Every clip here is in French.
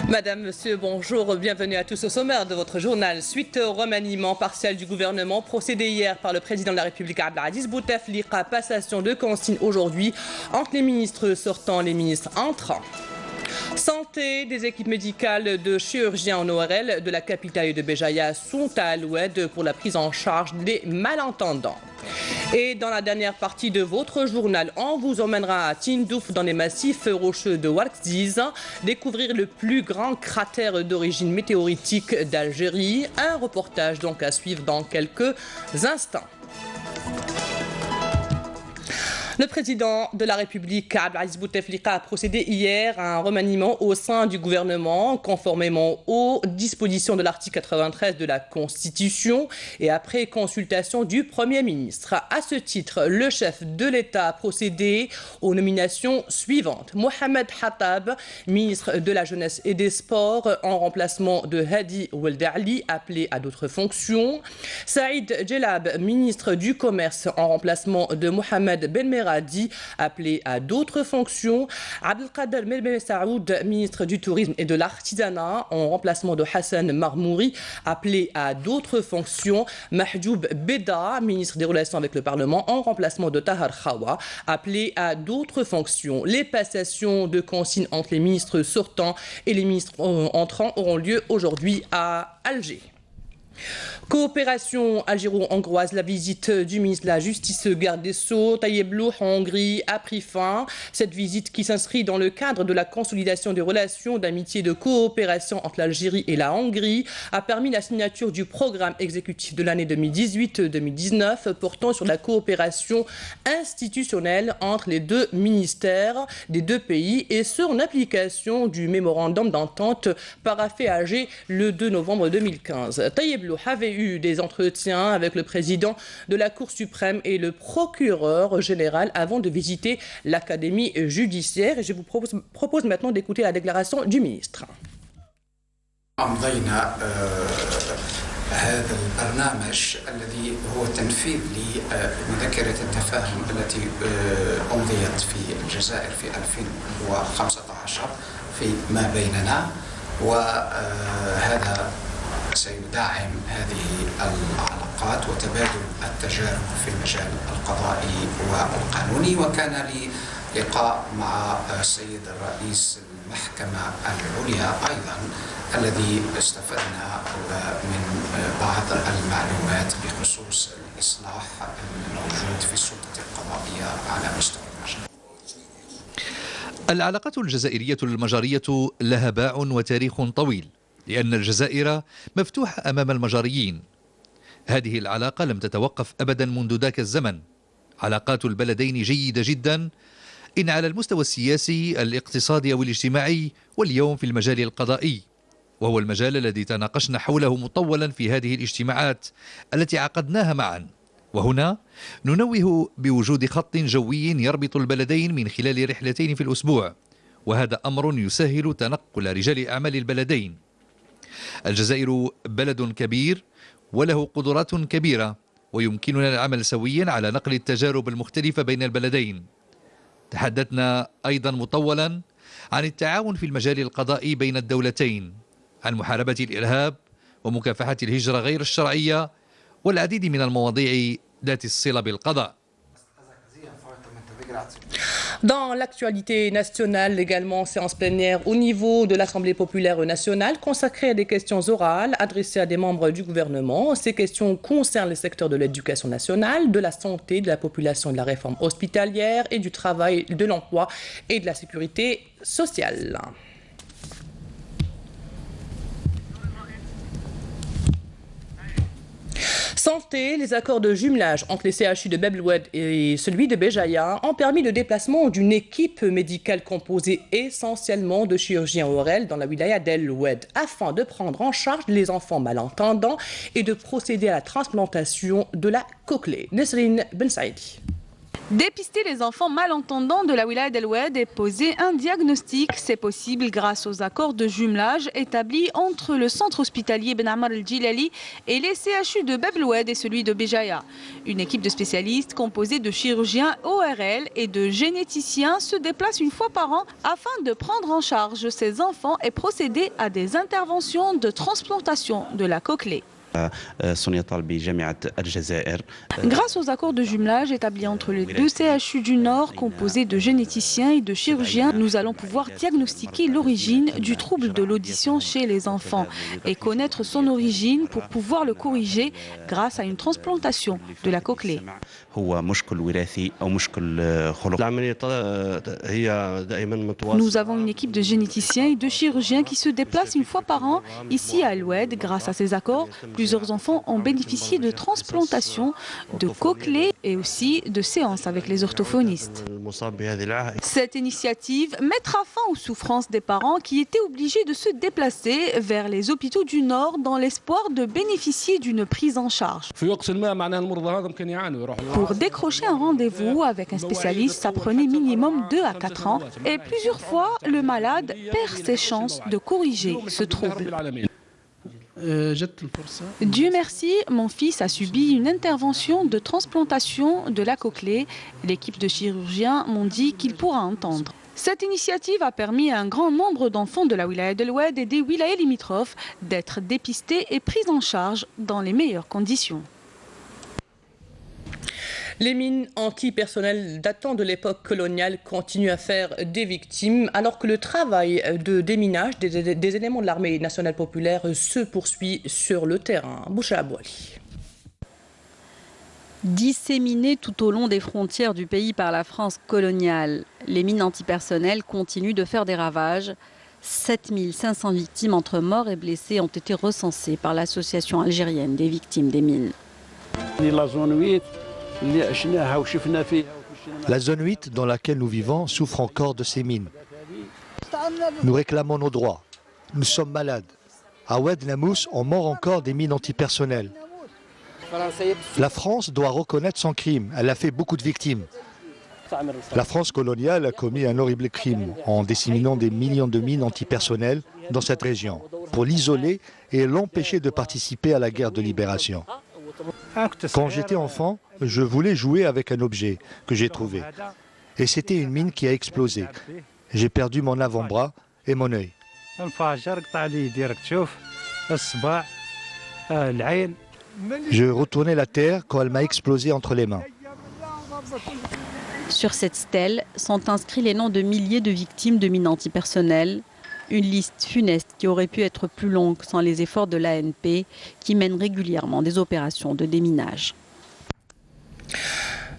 Madame, monsieur, bonjour, bienvenue à tous au sommaire de votre journal. Suite au remaniement partiel du gouvernement procédé hier par le président de la République Abdelaziz Bouteflika, passation de consignes aujourd'hui entre les ministres sortants et les ministres entrants. Santé, des équipes médicales de chirurgiens en ORL de la capitale et de Béjaïa sont à Aloued pour la prise en charge des malentendants. Et dans la dernière partie de votre journal, on vous emmènera à Tindouf dans les massifs rocheux de Ouarkziz, découvrir le plus grand cratère d'origine météoritique d'Algérie. Un reportage donc à suivre dans quelques instants. Le président de la République, Abdelaziz Bouteflika, a procédé hier à un remaniement au sein du gouvernement, conformément aux dispositions de l'article 93 de la Constitution et après consultation du Premier ministre. À ce titre, le chef de l'État a procédé aux nominations suivantes. Mohamed Hattab, ministre de la Jeunesse et des Sports, en remplacement de Hadi Oueldali, appelé à d'autres fonctions. Saïd Djellab, ministre du Commerce, en remplacement de Mohamed Benmera, appelé à d'autres fonctions. Abdelkader Melbel Saoud, ministre du Tourisme et de l'Artisanat, en remplacement de Hassan Marmouri, appelé à d'autres fonctions. Mahjoub Beda, ministre des Relations avec le Parlement, en remplacement de Tahar Khawa, appelé à d'autres fonctions. Les passations de consignes entre les ministres sortants et les ministres entrants auront lieu aujourd'hui à Alger. Coopération algéro-hongroise, la visite du ministre de la Justice, garde des Sceaux, Tayyip Loh en Hongrie a pris fin. Cette visite qui s'inscrit dans le cadre de la consolidation des relations d'amitié et de coopération entre l'Algérie et la Hongrie a permis la signature du programme exécutif de l'année 2018-2019 portant sur la coopération institutionnelle entre les deux ministères des deux pays et sur l'application du mémorandum d'entente paraphé à Alger le 2 novembre 2015. Tayyip Loh avait eu des entretiens avec le président de la Cour suprême et le procureur général avant de visiter l'académie judiciaire. Et je vous propose maintenant d'écouter la déclaration du ministre. هذا البرنامج الذي هو تنفيذ لمذكرة التفاهم التي أمضيت في الجزائر في 2015 فيما بيننا، وهذا سيدعم هذه العلاقات وتبادل التجارب في المجال القضائي والقانوني. وكان لي لقاء مع السيد الرئيس المحكمة العليا أيضا الذي استفدنا من بعض المعلومات بخصوص الإصلاح الموجود في السلطة القضائية على مستوى المجال. العلاقات الجزائرية المجرية لها باع وتاريخ طويل، لأن الجزائر مفتوحة أمام المجريين. هذه العلاقة لم تتوقف أبدا منذ ذاك الزمن. علاقات البلدين جيدة جدا، إن على المستوى السياسي، الاقتصادي أو الاجتماعي، واليوم في المجال القضائي، وهو المجال الذي تناقشنا حوله مطولا في هذه الاجتماعات التي عقدناها معا. وهنا ننوه بوجود خط جوي يربط البلدين من خلال رحلتين في الأسبوع، وهذا أمر يسهل تنقل رجال أعمال البلدين. الجزائر بلد كبير وله قدرات كبيرة، ويمكننا العمل سويا على نقل التجارب المختلفة بين البلدين. تحدثنا أيضا مطولا عن التعاون في المجال القضائي بين الدولتين، عن محاربة الإرهاب ومكافحة الهجرة غير الشرعية والعديد من المواضيع ذات الصلة بالقضاء. Dans l'actualité nationale, également séance plénière au niveau de l'Assemblée populaire nationale consacrée à des questions orales adressées à des membres du gouvernement. Ces questions concernent les secteurs de l'éducation nationale, de la santé, de la population, de la réforme hospitalière et du travail, de l'emploi et de la sécurité sociale. Santé, les accords de jumelage entre les CHU de Bab el-Oued et celui de Béjaïa ont permis le déplacement d'une équipe médicale composée essentiellement de chirurgiens ORL dans la wilaya d'El-Oued afin de prendre en charge les enfants malentendants et de procéder à la transplantation de la cochlée. Nesrine Ben Saïdi. Dépister les enfants malentendants de la wilaya d'El Oued et poser un diagnostic, c'est possible grâce aux accords de jumelage établis entre le centre hospitalier Ben Ammar el-Jilali et les CHU de Bab El Oued et celui de Béjaïa. Une équipe de spécialistes composée de chirurgiens ORL et de généticiens se déplace une fois par an afin de prendre en charge ces enfants et procéder à des interventions de transplantation de la cochlée. Grâce aux accords de jumelage établis entre les deux CHU du Nord, composés de généticiens et de chirurgiens, nous allons pouvoir diagnostiquer l'origine du trouble de l'audition chez les enfants et connaître son origine pour pouvoir le corriger grâce à une transplantation de la cochlée. Nous avons une équipe de généticiens et de chirurgiens qui se déplacent une fois par an ici à El Oued. Grâce à ces accords, plusieurs enfants ont bénéficié de transplantations, de cochlée et aussi de séances avec les orthophonistes. Cette initiative mettra fin aux souffrances des parents qui étaient obligés de se déplacer vers les hôpitaux du Nord dans l'espoir de bénéficier d'une prise en charge. Pour décrocher un rendez-vous avec un spécialiste, ça prenait minimum 2 à 4 ans et plusieurs fois, le malade perd ses chances de corriger ce trouble. Dieu merci, mon fils a subi une intervention de transplantation de la cochlée. L'équipe de chirurgiens m'ont dit qu'il pourra entendre. Cette initiative a permis à un grand nombre d'enfants de la wilaya d'El Oued et des wilayas limitrophes d'être dépistés et pris en charge dans les meilleures conditions. Les mines antipersonnelles datant de l'époque coloniale continuent à faire des victimes alors que le travail de déminage des éléments de l'armée nationale populaire se poursuit sur le terrain. Boucha Abouali. Disséminées tout au long des frontières du pays par la France coloniale, les mines antipersonnelles continuent de faire des ravages. 7500 victimes entre morts et blessés ont été recensées par l'association algérienne des victimes des mines. La zone 8 dans laquelle nous vivons souffre encore de ces mines. Nous réclamons nos droits. Nous sommes malades. À Oued Namous, on mord encore des mines antipersonnelles. La France doit reconnaître son crime. Elle a fait beaucoup de victimes. La France coloniale a commis un horrible crime en disséminant des millions de mines antipersonnelles dans cette région pour l'isoler et l'empêcher de participer à la guerre de libération. Quand j'étais enfant, je voulais jouer avec un objet que j'ai trouvé. Et c'était une mine qui a explosé. J'ai perdu mon avant-bras et mon œil. Je retournais la terre quand elle m'a explosé entre les mains. Sur cette stèle sont inscrits les noms de milliers de victimes de mines antipersonnelles. Une liste funeste qui aurait pu être plus longue sans les efforts de l'ANP qui mène régulièrement des opérations de déminage.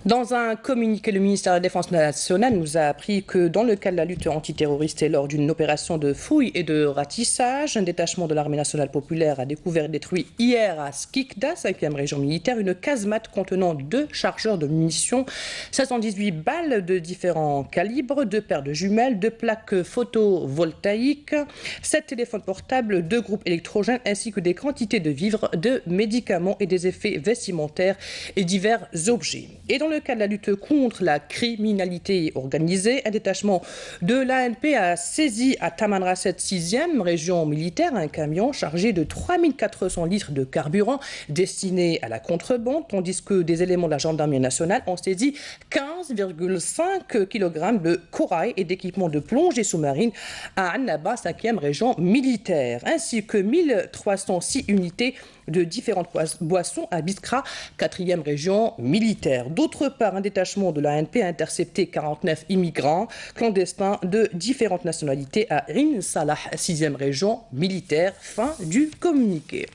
Dans un communiqué, le ministère de la Défense nationale nous a appris que dans le cadre de la lutte antiterroriste et lors d'une opération de fouille et de ratissage, un détachement de l'armée nationale populaire a découvert et détruit hier à Skikda, 5e région militaire, une casemate contenant 2 chargeurs de munitions, 518 balles de différents calibres, 2 paires de jumelles, 2 plaques photovoltaïques, 7 téléphones portables, 2 groupes électrogènes ainsi que des quantités de vivres, de médicaments et des effets vestimentaires et divers objets. Et dans le cadre de la lutte contre la criminalité organisée, un détachement de l'ANP a saisi à Tamanrasset, 6e région militaire, un camion chargé de 3400 litres de carburant destiné à la contrebande, tandis que des éléments de la gendarmerie nationale ont saisi 15,5 kg de corail et d'équipements de plongée sous-marine à Annaba, 5e région militaire, ainsi que 1306 unités de différentes boissons à Biskra, 4e région militaire. D'autre part, un détachement de l'ANP a intercepté 49 immigrants clandestins de différentes nationalités à Rin Salah, 6e région militaire. Fin du communiqué.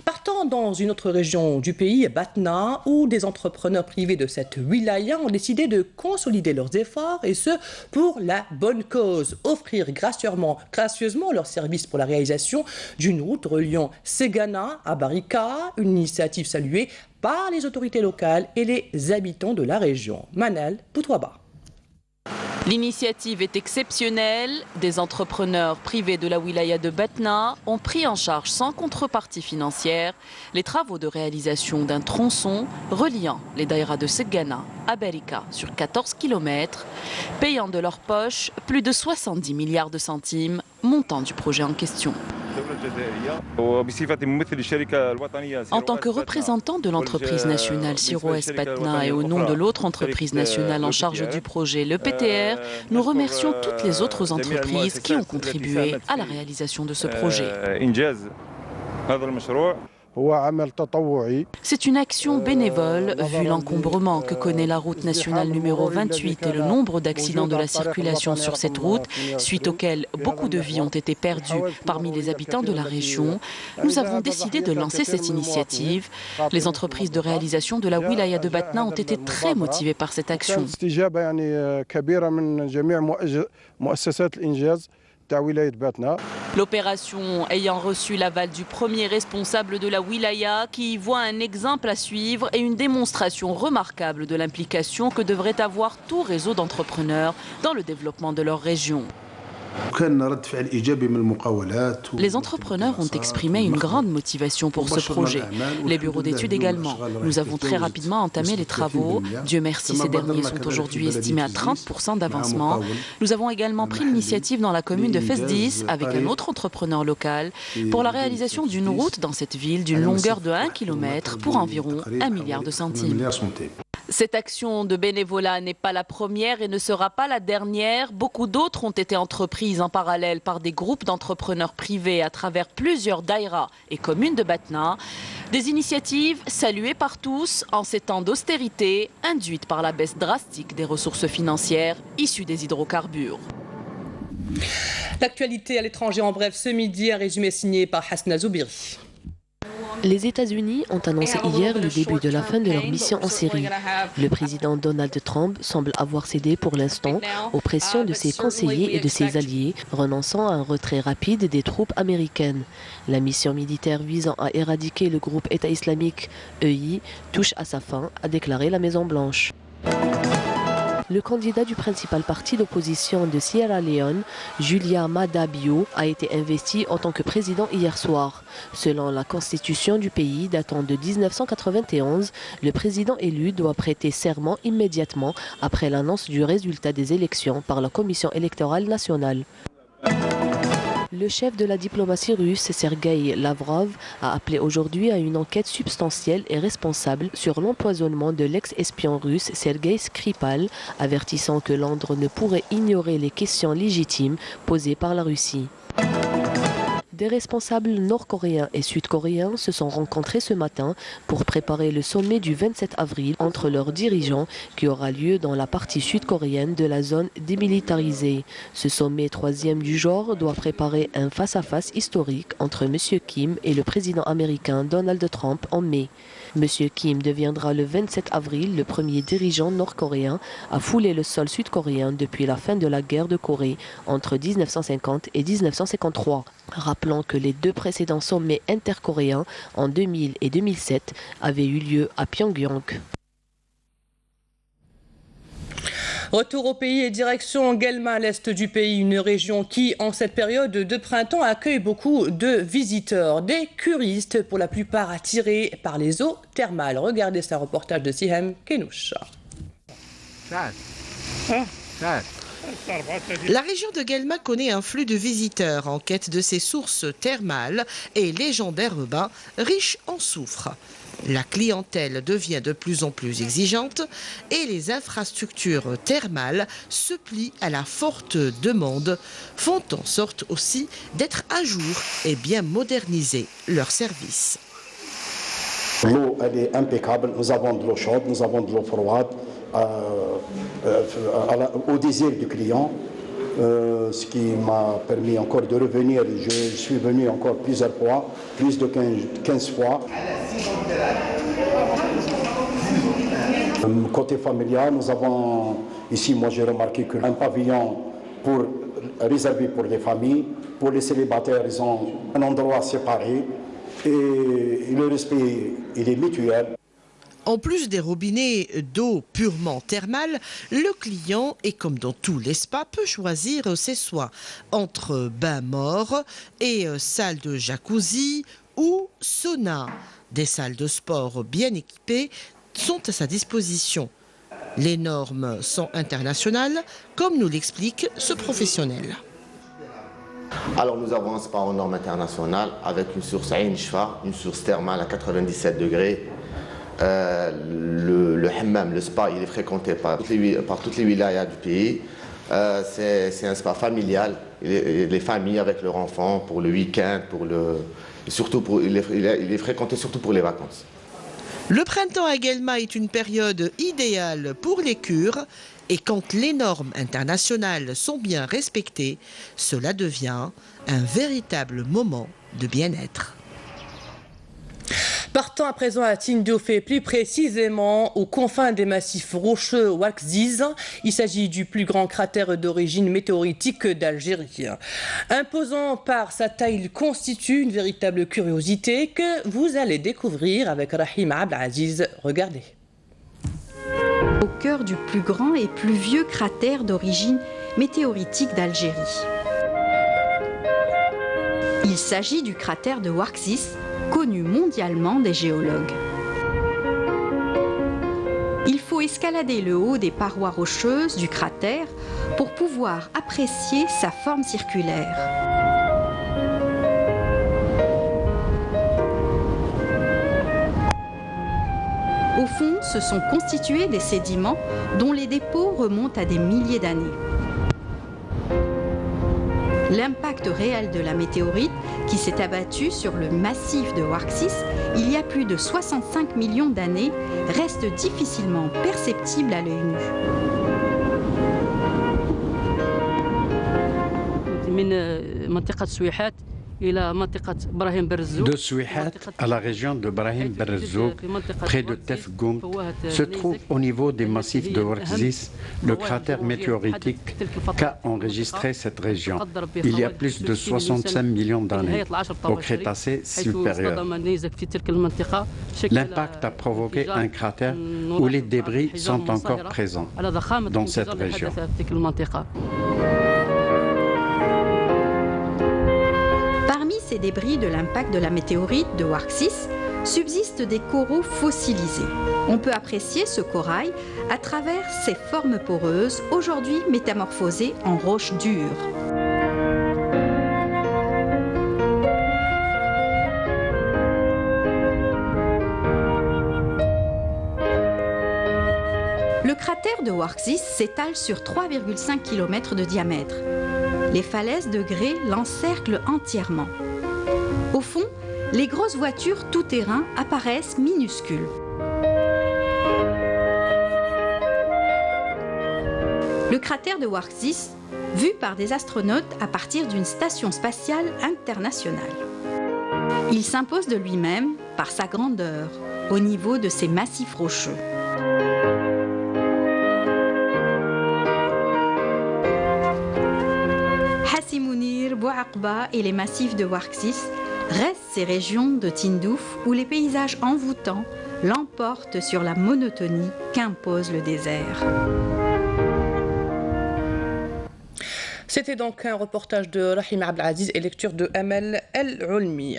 Partant dans une autre région du pays, Batna, où des entrepreneurs privés de cette wilaya ont décidé de consolider leurs efforts et ce pour la bonne cause, offrir gracieusement leurs services pour la réalisation d'une route reliant Ségana à Barika, une initiative saluée par les autorités locales et les habitants de la région. Manal Boutouaba. L'initiative est exceptionnelle. Des entrepreneurs privés de la wilaya de Batna ont pris en charge sans contrepartie financière les travaux de réalisation d'un tronçon reliant les daïras de Segana à Berika sur 14 km, payant de leur poche plus de 70 milliards de centimes, montant du projet en question. En tant que représentant de l'entreprise nationale Siro-Est Batna et au nom de l'autre entreprise nationale en charge du projet, le PTR, nous remercions toutes les autres entreprises qui ont contribué à la réalisation de ce projet. C'est une action bénévole, vu l'encombrement que connaît la route nationale numéro 28 et le nombre d'accidents de la circulation sur cette route, suite auxquels beaucoup de vies ont été perdues parmi les habitants de la région. Nous avons décidé de lancer cette initiative. Les entreprises de réalisation de la wilaya de Batna ont été très motivées par cette action. L'opération ayant reçu l'aval du premier responsable de la wilaya qui y voit un exemple à suivre et une démonstration remarquable de l'implication que devrait avoir tout réseau d'entrepreneurs dans le développement de leur région. Les entrepreneurs ont exprimé une grande motivation pour ce projet. Les bureaux d'études également. Nous avons très rapidement entamé les travaux. Dieu merci, ces derniers sont aujourd'hui estimés à 30% d'avancement. Nous avons également pris l'initiative dans la commune de Fesdis avec un autre entrepreneur local pour la réalisation d'une route dans cette ville d'une longueur de 1 km pour environ 1 milliard de centimes. Cette action de bénévolat n'est pas la première et ne sera pas la dernière. Beaucoup d'autres ont été entreprises en parallèle par des groupes d'entrepreneurs privés à travers plusieurs daïras et communes de Batna. Des initiatives saluées par tous en ces temps d'austérité induites par la baisse drastique des ressources financières issues des hydrocarbures. L'actualité à l'étranger en bref ce midi, un résumé signé par Hasna Zoubiri. Les États-Unis ont annoncé hier le début de la fin de leur mission en Syrie. Le président Donald Trump semble avoir cédé pour l'instant aux pressions de ses conseillers et de ses alliés, renonçant à un retrait rapide des troupes américaines. La mission militaire visant à éradiquer le groupe État islamique EI touche à sa fin, a déclaré la Maison-Blanche. Le candidat du principal parti d'opposition de Sierra Leone, Julia Maada Bio, a été investi en tant que président hier soir. Selon la constitution du pays datant de 1991, le président élu doit prêter serment immédiatement après l'annonce du résultat des élections par la Commission électorale nationale. Le chef de la diplomatie russe, Sergueï Lavrov, a appelé aujourd'hui à une enquête substantielle et responsable sur l'empoisonnement de l'ex-espion russe Sergueï Skripal, avertissant que Londres ne pourrait ignorer les questions légitimes posées par la Russie. Des responsables nord-coréens et sud-coréens se sont rencontrés ce matin pour préparer le sommet du 27 avril entre leurs dirigeants qui aura lieu dans la partie sud-coréenne de la zone démilitarisée. Ce sommet troisième du genre doit préparer un face-à-face historique entre M. Kim et le président américain Donald Trump en mai. M. Kim deviendra le 27 avril le premier dirigeant nord-coréen à fouler le sol sud-coréen depuis la fin de la guerre de Corée entre 1950 et 1953. Rappelons que les deux précédents sommets intercoréens en 2000 et 2007 avaient eu lieu à Pyongyang. Retour au pays et direction Guelma, à l'est du pays, une région qui, en cette période de printemps, accueille beaucoup de visiteurs, des curistes, pour la plupart attirés par les eaux thermales. Regardez ce reportage de Sihem Kenouch. La région de Guelma connaît un flux de visiteurs en quête de ses sources thermales et légendaires bains riches en soufre. La clientèle devient de plus en plus exigeante et les infrastructures thermales se plient à la forte demande, font en sorte aussi d'être à jour et bien moderniser leurs services. L'eau, elle est impeccable. Nous avons de l'eau chaude, nous avons de l'eau froide au désir du client. Ce qui m'a permis encore de revenir. Je suis venu encore plusieurs fois, plus de 15 fois. Côté familial, nous avons ici, moi j'ai remarqué qu'un pavillon réservé pour les familles, pour les célibataires, ils ont un endroit séparé et le respect il est mutuel. En plus des robinets d'eau purement thermale, le client, et comme dans tous les spas, peut choisir ses soins entre bain mort et salle de jacuzzi ou sauna. Des salles de sport bien équipées sont à sa disposition. Les normes sont internationales, comme nous l'explique ce professionnel. Alors nous avons un spa en normes internationales avec une source Ain Shfa, une source thermale à 97 degrés. Le hammam, le spa, il est fréquenté par toutes les wilayas du pays. C'est un spa familial, les familles avec leurs enfants pour le week-end, il est fréquenté surtout pour les vacances. Le printemps à Guelma est une période idéale pour les cures et quand les normes internationales sont bien respectées, cela devient un véritable moment de bien-être. Partons à présent à Tindouf et plus précisément aux confins des massifs rocheux Ouargziz. Il s'agit du plus grand cratère d'origine météoritique d'Algérie. Imposant par sa taille, il constitue une véritable curiosité que vous allez découvrir avec Rahim Abdelaziz. Regardez. Au cœur du plus grand et plus vieux cratère d'origine météoritique d'Algérie. Il s'agit du cratère de Ouargziz, connu mondialement des géologues. Il faut escalader le haut des parois rocheuses du cratère pour pouvoir apprécier sa forme circulaire. Au fond, se sont constitués des sédiments dont les dépôts remontent à des milliers d'années. L'impact réel de la météorite qui s'est abattue sur le massif de Ouargziz il y a plus de 65 millions d'années reste difficilement perceptible à l'œil nu. De Souihat à la région de Brahim Berzouk, près de Tefgoum, se trouve au niveau des massifs de Ouargziz le cratère météoritique qu'a enregistré cette région il y a plus de 65 millions d'années, au Crétacé supérieur. L'impact a provoqué un cratère où les débris sont encore présents dans cette région. Parmi ces débris de l'impact de la météorite de Ouargziz, subsistent des coraux fossilisés. On peut apprécier ce corail à travers ses formes poreuses, aujourd'hui métamorphosées en roches dures. Le cratère de Ouargziz s'étale sur 3,5 km de diamètre. Les falaises de grès l'encerclent entièrement. Au fond, les grosses voitures tout-terrain apparaissent minuscules. Le cratère de Ouargziz, vu par des astronautes à partir d'une station spatiale internationale. Il s'impose de lui-même par sa grandeur, au niveau de ses massifs rocheux. Hassi Mounir, Bouaqba et les massifs de Ouargziz restent ces régions de Tindouf où les paysages envoûtants l'emportent sur la monotonie qu'impose le désert. C'était donc un reportage de Rahim Abdelaziz et lecture de Amel El-Oulmi.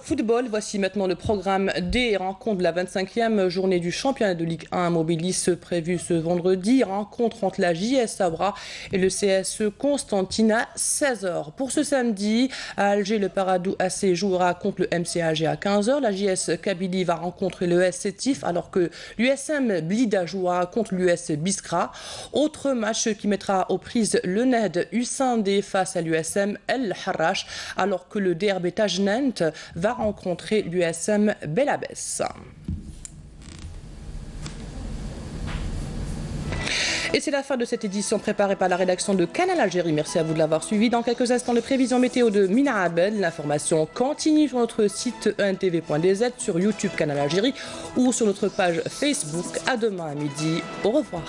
Football, voici maintenant le programme des rencontres de la 25e journée du championnat de Ligue 1 Mobilis prévue ce vendredi. Rencontre entre la JS Sabra et le CSE Constantine à 16h. Pour ce samedi, à Alger, le Paradou AC jouera contre le MCAG à 15h. La JS Kabylie va rencontrer le S Sétif alors que l'USM Blida jouera contre l'US Biskra. Autre match qui mettra aux prises le NED Sindé face à l'USM El Harrach, alors que le DRB Tajnant va rencontrer l'USM Belabès. Et c'est la fin de cette édition préparée par la rédaction de Canal Algérie. Merci à vous de l'avoir suivi. Dans quelques instants, les prévisions météo de Mina Abed. L'information continue sur notre site entv.dz, sur YouTube Canal Algérie ou sur notre page Facebook. À demain à midi. Au revoir.